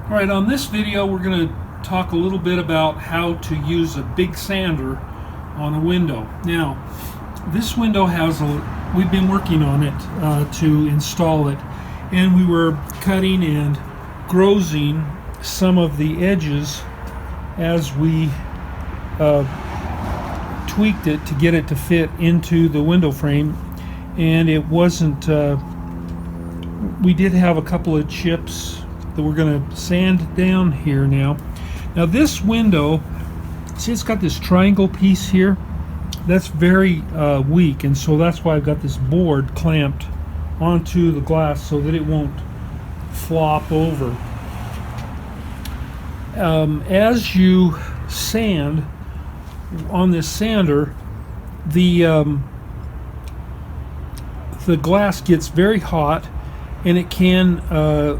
Alright, on this video we're going to talk a little bit about how to use a big sander on a window. Now, this window has we've been working on it to install it, and we were cutting and grossing some of the edges as we tweaked it to get it to fit into the window frame, and it wasn't we did have a couple of chips that we're going to sand down here now. Now this window, see, it's got this triangle piece here that's very weak, and so that's why I've got this board clamped onto the glass so that it won't flop over. As you sand on this sander, the glass gets very hot, and it can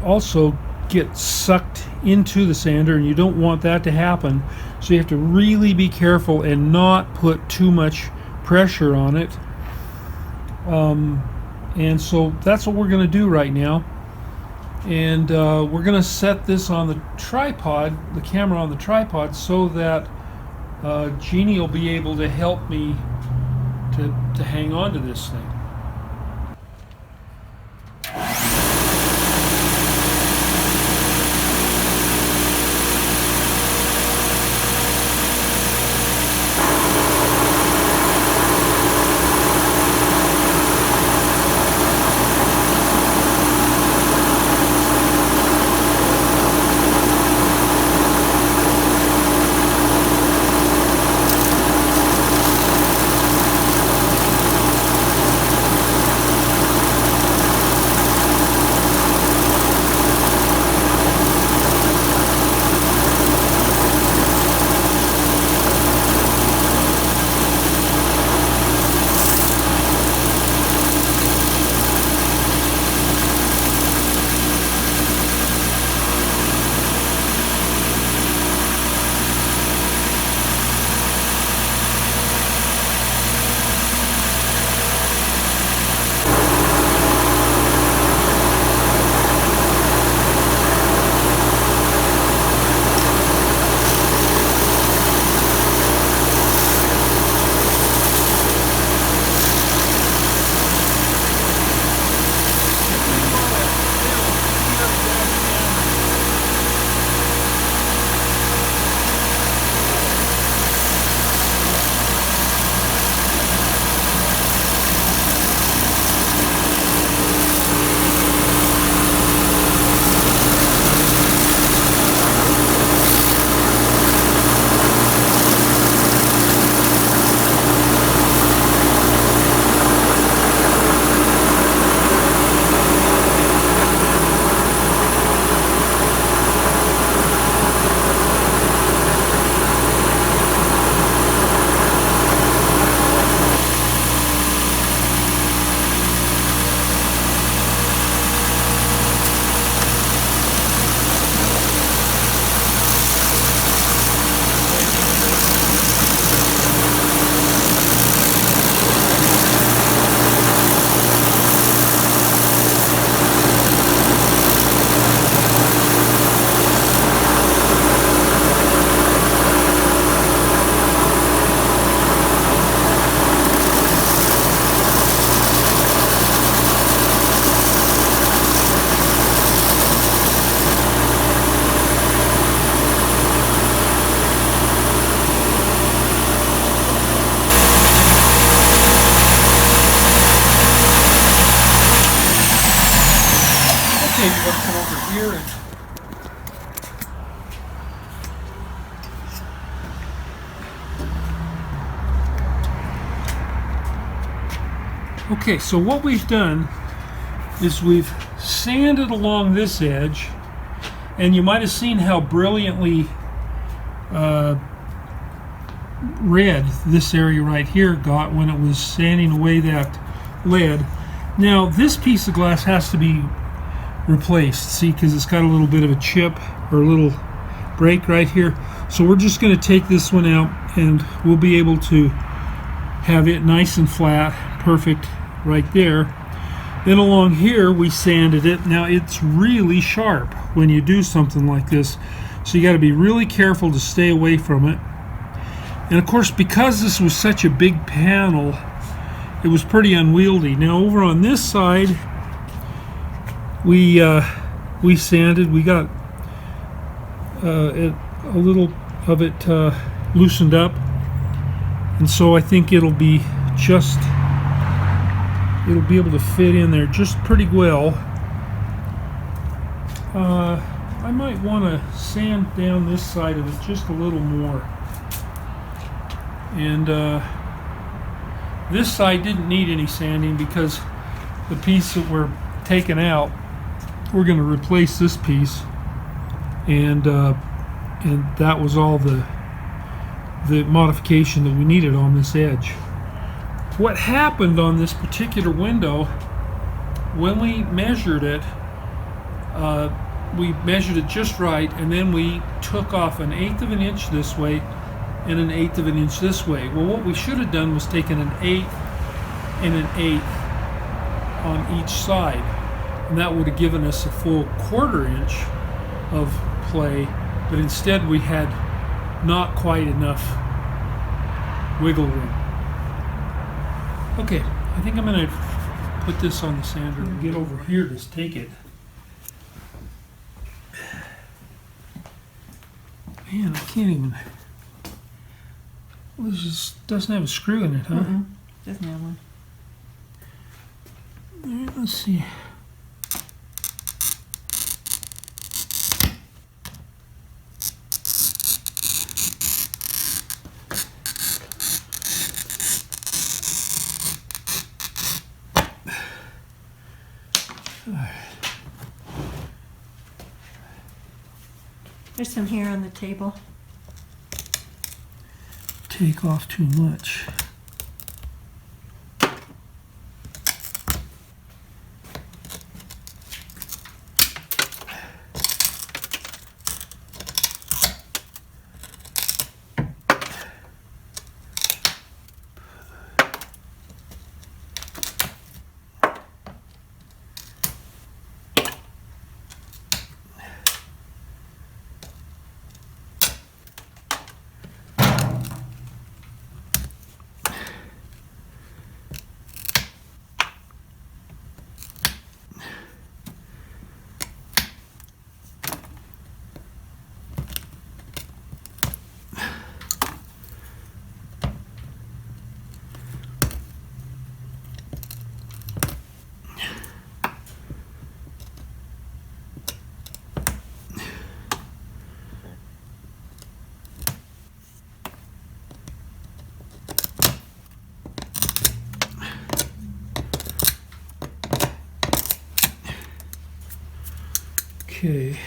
also get sucked into the sander, and you don't want that to happen. So you have to really be careful and not put too much pressure on it. And so that's what we're going to do right now. And we're going to set this on the tripod, the camera on the tripod, so that Jeannie will be able to help me to hang on to this thing. Okay, you want to come over here and okay, so what we've done is we've sanded along this edge, and you might have seen how brilliantly red this area right here got when it was sanding away that lead. Now this piece of glass has to be replaced, see, because it's got a little bit of a chip or a little break right here. So we're just going to take this one out, and we'll be able to have it nice and flat, perfect right there. Then along here we sanded it. Now it's really sharp when you do something like this, so you got to be really careful to stay away from it. And of course, because this was such a big panel, it was pretty unwieldy. Now over on this side, we sanded. We got a little of it loosened up, and so I think it'll be able to fit in there just pretty well. I might want to sand down this side of it just a little more. And this side didn't need any sanding because the piece that we're taking out, we're going to replace this piece, and that was all the modification that we needed on this edge. What happened on this particular window, when we measured it, we measured it just right, and then we took off 1/8 of an inch this way and 1/8 of an inch this way. Well, what we should have done was taken 1/8 and 1/8 on each side, and that would have given us a full 1/4 inch of play, but instead we had not quite enough wiggle room. Okay, I think I'm going to put this on the sander and get over here to take it. Man, I can't even. Well, this just doesn't have a screw in it, huh? Doesn't have one. All right, let's see. There's some hair on the table. Take off too much. Okay.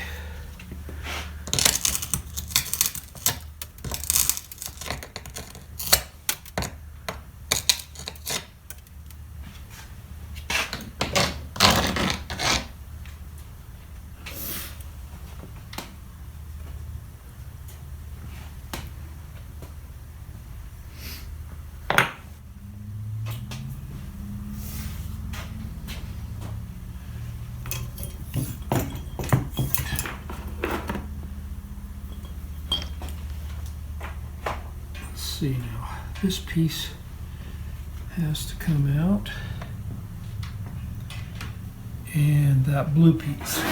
See now, this piece has to come out, and that blue piece.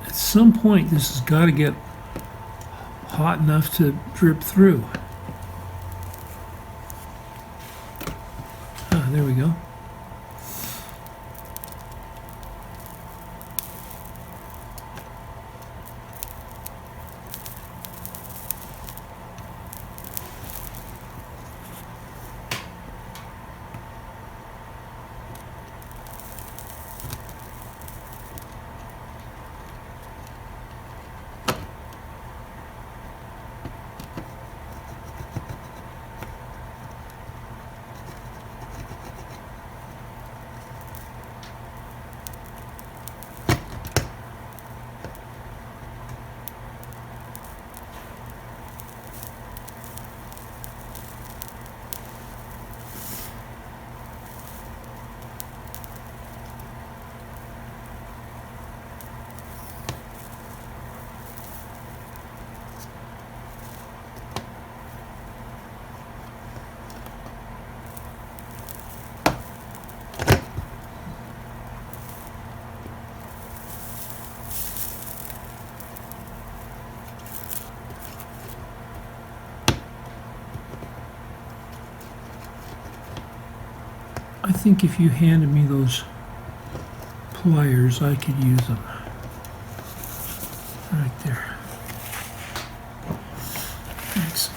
At some point, this has got to get hot enough to drip through. I think if you handed me those pliers, I could use them. Right there. Thanks.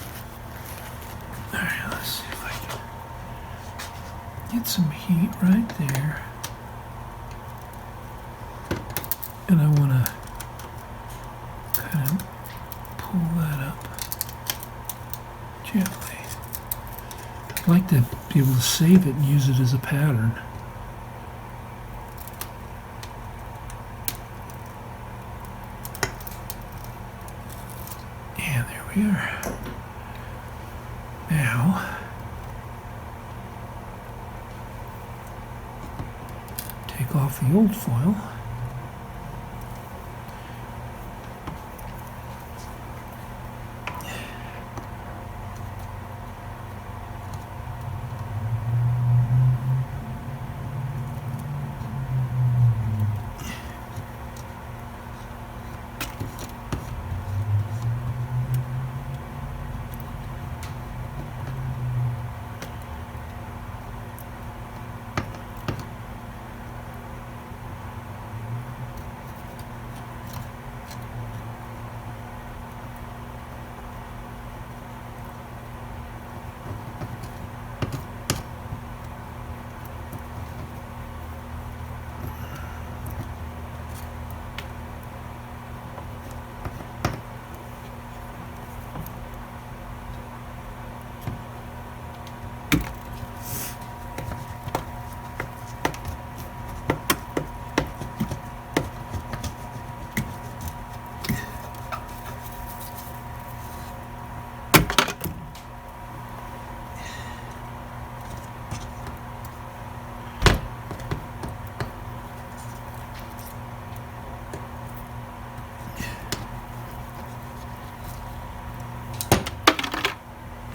Alright, let's see if I can get some heat right there. And I want to kind of pull that up gently. I'd like to be able to save it and use it as a pattern. And there we are. Now, take off the old foil.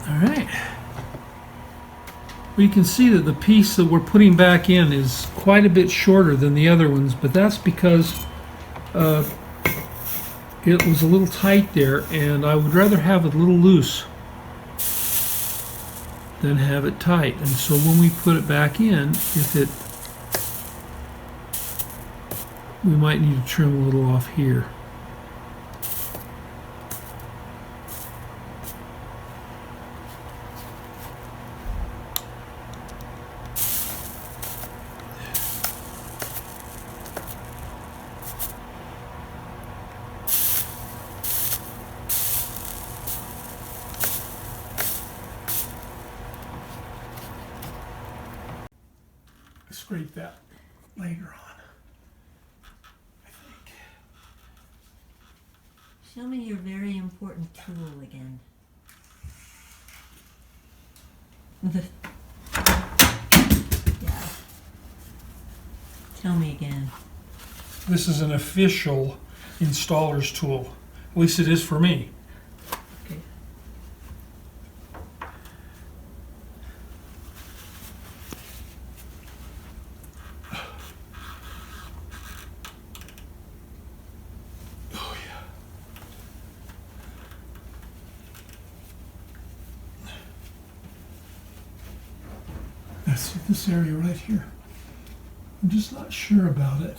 Alright. We can see that the piece that we're putting back in is quite a bit shorter than the other ones, but that's because it was a little tight there, and I would rather have it a little loose than have it tight. And so when we put it back in, we might need to trim a little off here. Scrape that later on, I think. Show me your very important tool again. Yeah. Tell me again. This is an official installer's tool. At least it is for me. Okay. Oh yeah. Let's see this area right here. I'm just not sure about it.